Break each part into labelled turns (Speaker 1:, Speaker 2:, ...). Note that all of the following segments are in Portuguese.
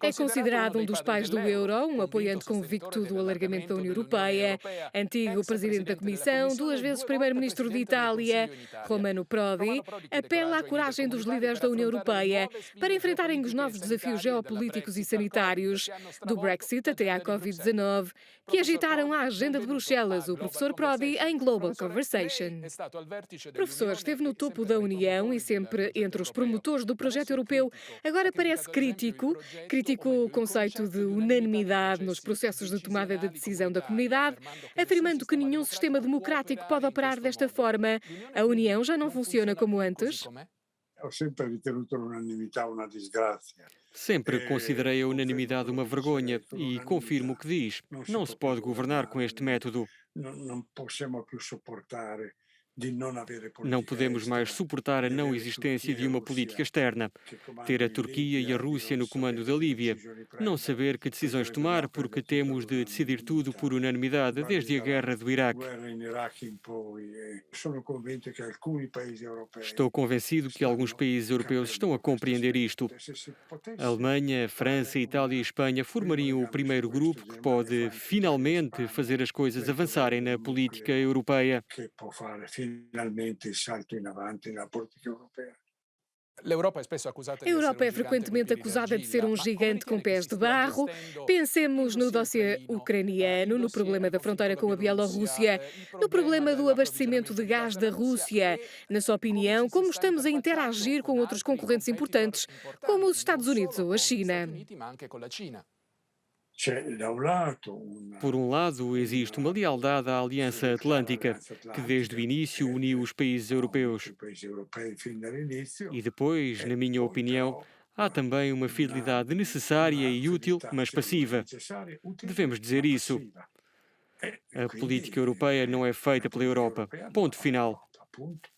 Speaker 1: É considerado um dos pais do euro, um apoiante convicto do alargamento da União Europeia, antigo presidente da Comissão, duas vezes primeiro-ministro de Itália, Romano Prodi, apela à coragem dos líderes da União Europeia para enfrentarem os novos desafios geopolíticos e sanitários, do Brexit até à Covid-19, que agitaram a agenda de Bruxelas, o professor Prodi em Global Conversation. Professor, esteve no topo da União e sempre entre os promotores do projeto europeu. Agora parece crítico. Criticou o conceito de unanimidade nos processos de tomada de decisão da comunidade, afirmando que nenhum sistema democrático pode operar desta forma. A União já não funciona como antes?
Speaker 2: Ho sempre ritenuto l'unanimità una disgrazia.
Speaker 3: Sempre considerei a
Speaker 2: Confermo
Speaker 3: unanimidade
Speaker 2: quello
Speaker 3: uma
Speaker 2: che dice
Speaker 3: vergonha
Speaker 2: lei, con
Speaker 3: e confirmo o
Speaker 2: l'unanimità
Speaker 3: que diz.
Speaker 2: non si
Speaker 3: Não
Speaker 2: può
Speaker 3: se
Speaker 2: più
Speaker 3: pode governar com
Speaker 2: governare,
Speaker 3: este método.
Speaker 2: non possiamo più sopportare di non avere
Speaker 3: Não
Speaker 2: politica
Speaker 3: podemos mais
Speaker 2: estera,
Speaker 3: suportar a
Speaker 2: di
Speaker 3: não
Speaker 2: avere
Speaker 3: existência
Speaker 2: Turchia e
Speaker 3: de uma política
Speaker 2: Russia
Speaker 3: externa.
Speaker 2: che
Speaker 3: Ter a
Speaker 2: comandano in
Speaker 3: Turquia e a
Speaker 2: Libia, di
Speaker 3: Rússia
Speaker 2: non
Speaker 3: no comando da
Speaker 2: sapere che
Speaker 3: Líbia.
Speaker 2: decisioni
Speaker 3: Não
Speaker 2: prendere,
Speaker 3: saber que decisões
Speaker 2: perché
Speaker 3: tomar
Speaker 2: dobbiamo
Speaker 3: porque
Speaker 2: prendere tutto
Speaker 3: temos de decidir tudo por
Speaker 2: all'unanimità.
Speaker 3: unanimidade
Speaker 2: Guardi
Speaker 3: desde a
Speaker 2: dalla
Speaker 3: guerra do Iraque.
Speaker 2: guerra in Iraq in poi, sono convinto che alcuni paesi europei
Speaker 3: Estou convencido que alguns
Speaker 2: stanno
Speaker 3: países europeus estão a
Speaker 2: capendo questa
Speaker 3: compreender isto.
Speaker 2: sfida. Se si
Speaker 3: A
Speaker 2: potesse
Speaker 3: Alemanha, a
Speaker 2: fare
Speaker 3: França, a Itália e a Espanha
Speaker 2: un primo
Speaker 3: formariam o
Speaker 2: legame su
Speaker 3: primeiro
Speaker 2: questo,
Speaker 3: grupo que
Speaker 2: Germania,
Speaker 3: pode
Speaker 2: Francia, Italia e
Speaker 3: finalmente
Speaker 2: Spagna,
Speaker 3: fazer as coisas
Speaker 2: beh, troverebbe
Speaker 3: avançarem
Speaker 2: un
Speaker 3: na política
Speaker 2: nucleo
Speaker 3: europeia.
Speaker 2: che può fare finalmente il salto in avanti nella politica europea.
Speaker 1: A Europa é frequentemente acusada de ser um gigante com pés de barro. Pensemos no dossiê ucraniano, no problema da fronteira com a Bielorrússia, no problema do abastecimento de gás da Rússia. Na sua opinião, como estamos a interagir com outros concorrentes importantes, como os Estados Unidos ou a China?
Speaker 2: C'è da un lato
Speaker 3: Por um lado, existe uma lealdade à
Speaker 2: si
Speaker 3: Aliança
Speaker 2: reclama
Speaker 3: Atlântica,
Speaker 2: l'Alleanza
Speaker 3: que desde o
Speaker 2: Atlantica
Speaker 3: início
Speaker 2: che
Speaker 3: uniu os países
Speaker 2: ha unito
Speaker 3: europeus.
Speaker 2: i paesi europei fin dall'inizio
Speaker 3: E depois, na
Speaker 2: e
Speaker 3: minha
Speaker 2: poi
Speaker 3: opinião,
Speaker 2: però
Speaker 3: há também uma fidelidade necessária
Speaker 2: una
Speaker 3: e útil,
Speaker 2: fedeltà,
Speaker 3: mas
Speaker 2: diciamo,
Speaker 3: passiva.
Speaker 2: necessaria, utile,
Speaker 3: Devemos
Speaker 2: ma
Speaker 3: dizer isso.
Speaker 2: passiva. E
Speaker 3: A política
Speaker 2: quindi
Speaker 3: europeia não é
Speaker 2: la
Speaker 3: feita pela
Speaker 2: politica
Speaker 3: Europa.
Speaker 2: europea non la
Speaker 3: Ponto
Speaker 2: fa
Speaker 3: final.
Speaker 2: l'Europa, appunto.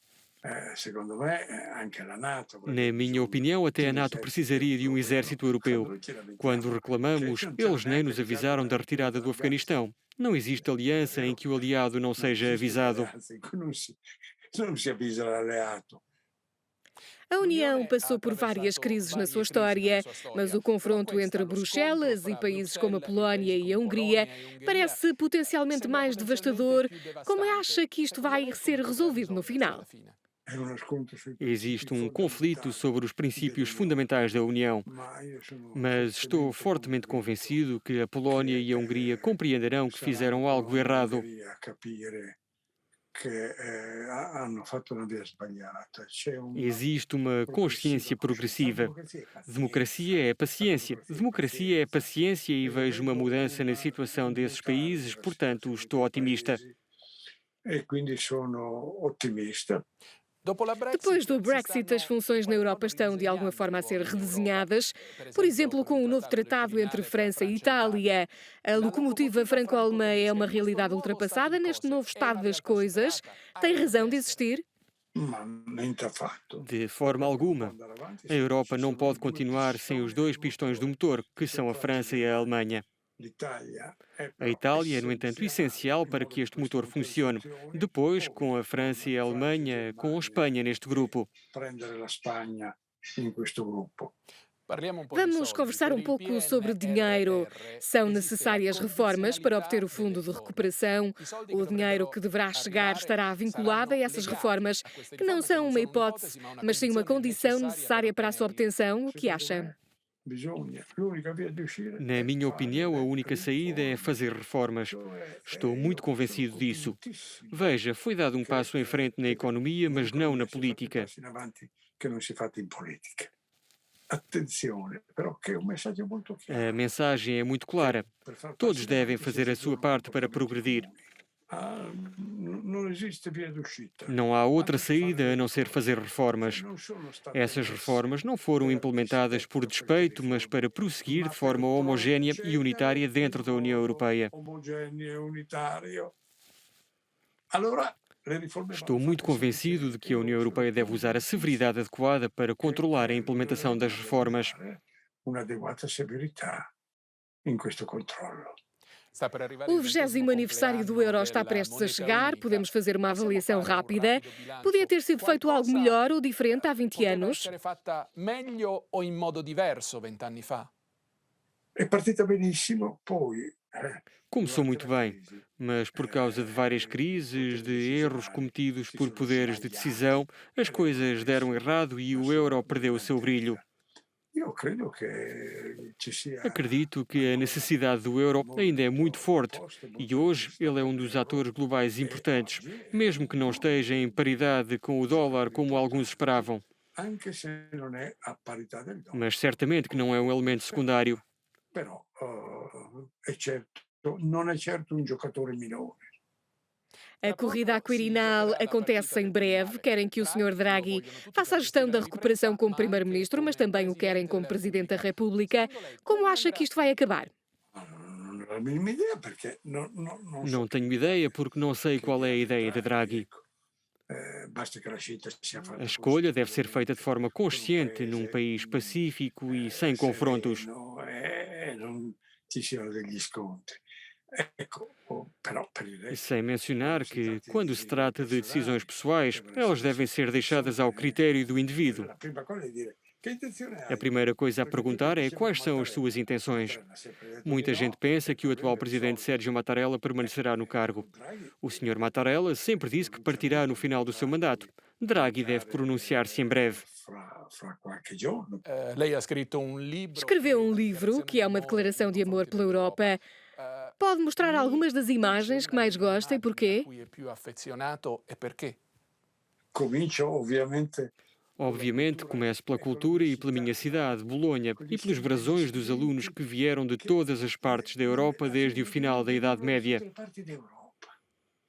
Speaker 2: Secondo me anche la Nato avrebbe
Speaker 3: Na minha
Speaker 2: bisogno
Speaker 3: opinião,
Speaker 2: di
Speaker 3: até a
Speaker 2: un
Speaker 3: NATO
Speaker 2: esercito
Speaker 3: precisaria de um
Speaker 2: europeo.
Speaker 3: exército europeu.
Speaker 2: Noi ci
Speaker 3: Quando
Speaker 2: lamentiamo che
Speaker 3: reclamamos,
Speaker 2: non c'è
Speaker 3: eles nem
Speaker 2: neanche
Speaker 3: nos
Speaker 2: avvisato
Speaker 3: avisaram
Speaker 2: la
Speaker 3: da
Speaker 2: richiesta
Speaker 3: retirada do
Speaker 2: dell'Afghanistan.
Speaker 3: Afeganistão. Não existe
Speaker 2: È
Speaker 3: aliança em
Speaker 2: vero,
Speaker 3: que o aliado não
Speaker 2: non
Speaker 3: seja
Speaker 2: esiste
Speaker 3: avisado.
Speaker 2: alleanza in cui non si avvisa l'alleato.
Speaker 1: A União passou por várias crises na sua história, mas o confronto entre Bruxelas e países como a Polónia e a Hungria parece potencialmente mais devastador. Como acha que isto vai ser resolvido no final?
Speaker 2: È uno scontro sui
Speaker 3: Existe
Speaker 2: principi
Speaker 3: um conflito
Speaker 2: fondamentali
Speaker 3: sobre os princípios
Speaker 2: dell'Unione,
Speaker 3: fundamentais da União,
Speaker 2: ma io sono
Speaker 3: mas estou
Speaker 2: fortemente
Speaker 3: fortemente
Speaker 2: convinto
Speaker 3: convencido que a Polónia
Speaker 2: che
Speaker 3: e a Hungria compreenderão que
Speaker 2: sarà la
Speaker 3: fizeram algo
Speaker 2: Polonia e
Speaker 3: errado.
Speaker 2: l'Ungheria a capire che hanno fatto una via sbagliata. C'è un
Speaker 3: Existe uma
Speaker 2: progressiva
Speaker 3: consciência
Speaker 2: coscienza. La
Speaker 3: progressiva.
Speaker 2: democrazia è pazienza.
Speaker 3: Democracia é
Speaker 2: La
Speaker 3: paciência.
Speaker 2: democrazia è
Speaker 3: Democracia é
Speaker 2: pazienza.
Speaker 3: paciência e
Speaker 2: E
Speaker 3: vejo uma
Speaker 2: vedo
Speaker 3: mudança na situação
Speaker 2: un
Speaker 3: desses
Speaker 2: mutare
Speaker 3: países,
Speaker 2: della
Speaker 3: portanto
Speaker 2: situazione
Speaker 3: estou
Speaker 2: dei
Speaker 3: otimista.
Speaker 2: paesi e quindi sono ottimista.
Speaker 1: Depois do Brexit, as funções na Europa estão de alguma forma a ser redesenhadas, por exemplo, com o novo tratado entre França e Itália. A locomotiva franco-alemã é uma realidade ultrapassada neste novo estado das coisas. Tem razão de existir?
Speaker 2: Ma niente affatto.
Speaker 3: De forma
Speaker 2: L'Europa non può
Speaker 3: alguma.
Speaker 2: andare avanti
Speaker 3: A
Speaker 2: se non
Speaker 3: Europa
Speaker 2: ci
Speaker 3: não
Speaker 2: sono
Speaker 3: pode
Speaker 2: i due
Speaker 3: continuar sem os
Speaker 2: pistoni
Speaker 3: dois
Speaker 2: del
Speaker 3: pistões do
Speaker 2: motore
Speaker 3: motor, que
Speaker 2: che
Speaker 3: são a
Speaker 2: Francia e
Speaker 3: França e a
Speaker 2: Germania.
Speaker 3: Alemanha.
Speaker 2: L'Italia è
Speaker 3: A
Speaker 2: però
Speaker 3: Itália é, no entanto,
Speaker 2: essenziale
Speaker 3: essencial
Speaker 2: in
Speaker 3: para
Speaker 2: modo
Speaker 3: que
Speaker 2: che
Speaker 3: este
Speaker 2: questo
Speaker 3: motor
Speaker 2: motori
Speaker 3: funcione.
Speaker 2: funzioni,
Speaker 3: Depois,
Speaker 2: poi
Speaker 3: com a França e a
Speaker 2: Francia e
Speaker 3: Alemanha, com a
Speaker 2: Germania
Speaker 3: Espanha neste
Speaker 2: e
Speaker 3: grupo.
Speaker 2: prendere la Spagna in questo gruppo.
Speaker 1: Vamos conversar um pouco sobre dinheiro. São necessárias reformas para obter o fundo de recuperação. O dinheiro que deverá chegar estará vinculado a essas reformas, que não são uma hipótese, mas sim uma condição necessária para a sua obtenção. O que
Speaker 2: Secondo
Speaker 1: acha?
Speaker 2: me bisogna, l'unica via di uscire
Speaker 3: Na
Speaker 2: è
Speaker 3: minha
Speaker 2: fare
Speaker 3: opinião, a
Speaker 2: le
Speaker 3: única saída é
Speaker 2: riforme.
Speaker 3: fazer reformas.
Speaker 2: Cioè,
Speaker 3: Estou
Speaker 2: io
Speaker 3: muito
Speaker 2: sono
Speaker 3: convencido disso.
Speaker 2: convintissimo
Speaker 3: Veja, foi dado um
Speaker 2: che,
Speaker 3: passo em frente na economia,
Speaker 2: in
Speaker 3: mas não na
Speaker 2: economia si è fatto i
Speaker 3: política.
Speaker 2: passi in avanti che non si è fatto in politica. Attenzione, però che è un messaggio molto
Speaker 3: A
Speaker 2: chiaro,
Speaker 3: mensagem é muito
Speaker 2: che
Speaker 3: clara.
Speaker 2: per far passi
Speaker 3: Todos
Speaker 2: in
Speaker 3: devem
Speaker 2: avanti si
Speaker 3: fazer a sua
Speaker 2: esigono
Speaker 3: parte para
Speaker 2: comportamenti
Speaker 3: progredir.
Speaker 2: comuni. Non esiste via d'uscita.
Speaker 3: Não há outra
Speaker 2: Basta fare
Speaker 3: saída
Speaker 2: le
Speaker 3: a não ser
Speaker 2: riforme
Speaker 3: fazer
Speaker 2: che
Speaker 3: reformas.
Speaker 2: non sono state
Speaker 3: Essas
Speaker 2: messe
Speaker 3: reformas não foram
Speaker 2: per
Speaker 3: implementadas por
Speaker 2: dispetto per queste
Speaker 3: despeito, mas
Speaker 2: riforme,
Speaker 3: para prosseguir
Speaker 2: ma
Speaker 3: de
Speaker 2: per
Speaker 3: forma homogénea e unitária
Speaker 2: procedere
Speaker 3: dentro
Speaker 2: in
Speaker 3: da União
Speaker 2: modo
Speaker 3: Europeia.
Speaker 2: omogeneo e unitario. Allora le riforme vanno
Speaker 3: Estou muito
Speaker 2: fatte sempre
Speaker 3: convencido de
Speaker 2: insieme
Speaker 3: que
Speaker 2: e
Speaker 3: a União
Speaker 2: io sono
Speaker 3: Europeia deve usar a severidade
Speaker 2: convintissimo
Speaker 3: adequada para
Speaker 2: che
Speaker 3: controlar a implementação
Speaker 2: l'Unione
Speaker 3: das
Speaker 2: deve
Speaker 3: reformas.
Speaker 2: usare un'adeguata severità in questo controllo.
Speaker 1: O 20º aniversário do euro está prestes a chegar. Podemos fazer uma avaliação rápida. Podia ter sido feito algo melhor ou diferente há 20 anos?
Speaker 2: è partita benissimo, poi
Speaker 3: Começou
Speaker 2: durante
Speaker 3: muito
Speaker 2: la
Speaker 3: bem,
Speaker 2: crisi,
Speaker 3: mas por causa de várias
Speaker 2: tutte
Speaker 3: crises,
Speaker 2: le
Speaker 3: de erros
Speaker 2: decisionali
Speaker 3: cometidos
Speaker 2: si
Speaker 3: por
Speaker 2: sono
Speaker 3: poderes de
Speaker 2: sbagliate
Speaker 3: decisão, as
Speaker 2: e le
Speaker 3: coisas deram
Speaker 2: promesse
Speaker 3: errado e
Speaker 2: non
Speaker 3: o
Speaker 2: sono
Speaker 3: euro
Speaker 2: venute
Speaker 3: perdeu o seu brilho.
Speaker 2: mantenute. Io credo che ci sia
Speaker 3: Acredito que a
Speaker 2: ancora
Speaker 3: necessidade do euro ainda é muito
Speaker 2: molto
Speaker 3: forte
Speaker 2: proposte,
Speaker 3: e
Speaker 2: molto
Speaker 3: hoje ele é
Speaker 2: stato
Speaker 3: um dos
Speaker 2: d'euro
Speaker 3: atores globais
Speaker 2: e
Speaker 3: importantes,
Speaker 2: oggi
Speaker 3: mesmo que não
Speaker 2: l'euro
Speaker 3: esteja em paridade com o
Speaker 2: è
Speaker 3: dólar
Speaker 2: settore
Speaker 3: como alguns
Speaker 2: importante,
Speaker 3: esperavam.
Speaker 2: anche se non è a parità del
Speaker 3: Mas
Speaker 2: dollaro,
Speaker 3: certamente que não é um elemento secundário.
Speaker 2: però è certo, non è certo un giocatore minore.
Speaker 1: A corrida à Quirinal acontece em breve. Querem que o Sr. Draghi faça a gestão da recuperação como Primeiro-Ministro, mas também o querem como Presidente da República. Como acha que isto vai acabar?
Speaker 2: Non ho la minima idea perché non so
Speaker 3: Não
Speaker 2: che
Speaker 3: tenho
Speaker 2: idea
Speaker 3: ideia porque não sei
Speaker 2: che
Speaker 3: qual é
Speaker 2: idea
Speaker 3: a
Speaker 2: abbia
Speaker 3: ideia de
Speaker 2: Draghi,
Speaker 3: Draghi.
Speaker 2: ecco. Basta che la scelta sia
Speaker 3: A
Speaker 2: fatta
Speaker 3: escolha deve ser feita de
Speaker 2: consapevolmente
Speaker 3: forma
Speaker 2: con un
Speaker 3: consciente num
Speaker 2: paese,
Speaker 3: país pacífico e sem confrontos.
Speaker 2: sereno e non ci siano degli scontri. Ecco, però per il resto,
Speaker 3: Sem mencionar
Speaker 2: quando si
Speaker 3: que,
Speaker 2: tratti
Speaker 3: quando se
Speaker 2: di
Speaker 3: trata de decisões
Speaker 2: personali,
Speaker 3: pessoais,
Speaker 2: devono
Speaker 3: elas
Speaker 2: essere
Speaker 3: devem
Speaker 2: sempre
Speaker 3: ser deixadas ao
Speaker 2: persone,
Speaker 3: critério do indivíduo.
Speaker 2: la prima cosa è dire: "Che intenzione
Speaker 3: A
Speaker 2: hai tu?"
Speaker 3: primeira coisa a
Speaker 2: Perché tutti
Speaker 3: perguntar é
Speaker 2: dicevano
Speaker 3: quais são as suas
Speaker 2: Mattarella.
Speaker 3: intenções.
Speaker 2: Mattarella ha sempre detto di
Speaker 3: Muita gente
Speaker 2: no
Speaker 3: pensa
Speaker 2: e
Speaker 3: que o
Speaker 2: poi lui
Speaker 3: atual
Speaker 2: ha
Speaker 3: presidente
Speaker 2: risolto.
Speaker 3: Sérgio Mattarella permanecerá no cargo.
Speaker 2: Con Draghi
Speaker 3: O Sr. Mattarella sempre disse que partirá no
Speaker 2: pronunciamento di
Speaker 3: final do seu mandato.
Speaker 2: Draghi
Speaker 3: Draghi deve pronunciar-se em
Speaker 2: mancare
Speaker 3: breve.
Speaker 2: fra qualche giorno.
Speaker 4: Lei ha scritto un libro che
Speaker 1: Escreveu
Speaker 4: è
Speaker 1: um
Speaker 4: una
Speaker 1: livro,
Speaker 4: dichiarazione
Speaker 1: que é uma
Speaker 4: d'amore nei
Speaker 1: declaração de amor
Speaker 4: confronti
Speaker 1: pela
Speaker 4: dell'Europa.
Speaker 1: Europa. Pode mostrar
Speaker 4: Mi
Speaker 1: algumas das
Speaker 4: dice
Speaker 1: imagens que
Speaker 4: una
Speaker 1: mais
Speaker 4: delle
Speaker 1: gosta e
Speaker 4: immagini a
Speaker 1: porquê?
Speaker 4: cui è più affezionato e perché?
Speaker 2: Comincio ovviamente con la
Speaker 3: Obviamente,
Speaker 2: cultura
Speaker 3: começo pela
Speaker 2: e con la
Speaker 3: cultura
Speaker 2: mia
Speaker 3: e pela minha
Speaker 2: città,
Speaker 3: cidade, Bolonha,
Speaker 2: con gli
Speaker 3: e pelos brasões dos alunos
Speaker 2: studenti
Speaker 3: que vieram de
Speaker 2: che
Speaker 3: todas as partes da Europa
Speaker 2: a
Speaker 3: desde o
Speaker 2: fine
Speaker 3: final da Idade
Speaker 2: venivano da
Speaker 3: Média.
Speaker 2: tutte le parti d'Europa.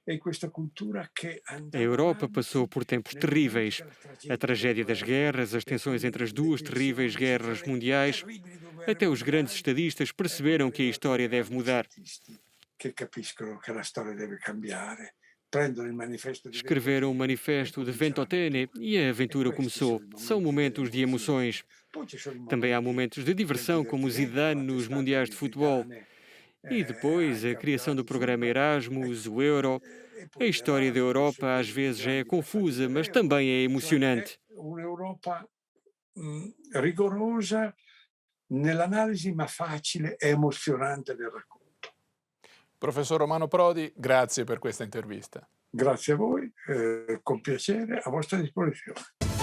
Speaker 2: E questa cultura che
Speaker 3: A
Speaker 2: andava
Speaker 3: Europa passou
Speaker 2: avanti
Speaker 3: por tempos
Speaker 2: nel momento
Speaker 3: terríveis.
Speaker 2: della
Speaker 3: A
Speaker 2: tragedia delle
Speaker 3: tragédia das
Speaker 2: guerre,
Speaker 3: guerras, as tensões entre as
Speaker 2: le
Speaker 3: duas terríveis
Speaker 2: tensioni fra
Speaker 3: guerras
Speaker 2: le
Speaker 3: mundiais,
Speaker 2: terribili due guerre
Speaker 3: até os grandes
Speaker 2: mondiali.
Speaker 3: estadistas
Speaker 2: E poi
Speaker 3: perceberam
Speaker 2: è
Speaker 3: que a
Speaker 2: arrivato i
Speaker 3: história deve
Speaker 2: grandi
Speaker 3: mudar.
Speaker 2: statisti che capiscono che la storia deve cambiare, prendono il manifesto di
Speaker 3: Escreveram o
Speaker 2: Ventotene e
Speaker 3: manifesto de
Speaker 2: comincia
Speaker 3: Ventotene
Speaker 2: l'avventura.
Speaker 3: e a
Speaker 2: E
Speaker 3: aventura
Speaker 2: questi sono
Speaker 3: começou.
Speaker 2: i
Speaker 3: São
Speaker 2: momenti delle
Speaker 3: momentos de
Speaker 2: emozioni.
Speaker 3: emoções.
Speaker 2: Poi ci sono i
Speaker 3: Também há
Speaker 2: momenti
Speaker 3: momentos de
Speaker 2: del
Speaker 3: diversão, como
Speaker 2: divertimento,
Speaker 3: Zidane
Speaker 2: la
Speaker 3: nos
Speaker 2: testata
Speaker 3: Mundiais
Speaker 2: di
Speaker 3: de Futebol.
Speaker 2: Zidane
Speaker 3: E depois
Speaker 2: ai
Speaker 3: a criação do
Speaker 2: campionati
Speaker 3: programa
Speaker 2: super.
Speaker 3: Erasmus,
Speaker 2: Ecco,
Speaker 3: o Euro.
Speaker 2: e
Speaker 3: A
Speaker 2: poi
Speaker 3: história da
Speaker 2: l'Erasmus,
Speaker 3: Europa às
Speaker 2: poi i
Speaker 3: vezes já é
Speaker 2: grandi passaggi
Speaker 3: confusa, mas
Speaker 2: dell'Euro,
Speaker 3: também é
Speaker 2: cioè è
Speaker 3: emocionante.
Speaker 2: un'Europa rigorosa nell'analisi ma facile e emozionante nel racconto.
Speaker 4: Professor Romano Prodi, grazie per questa intervista.
Speaker 2: Grazie a voi, con piacere, a vostra disposizione.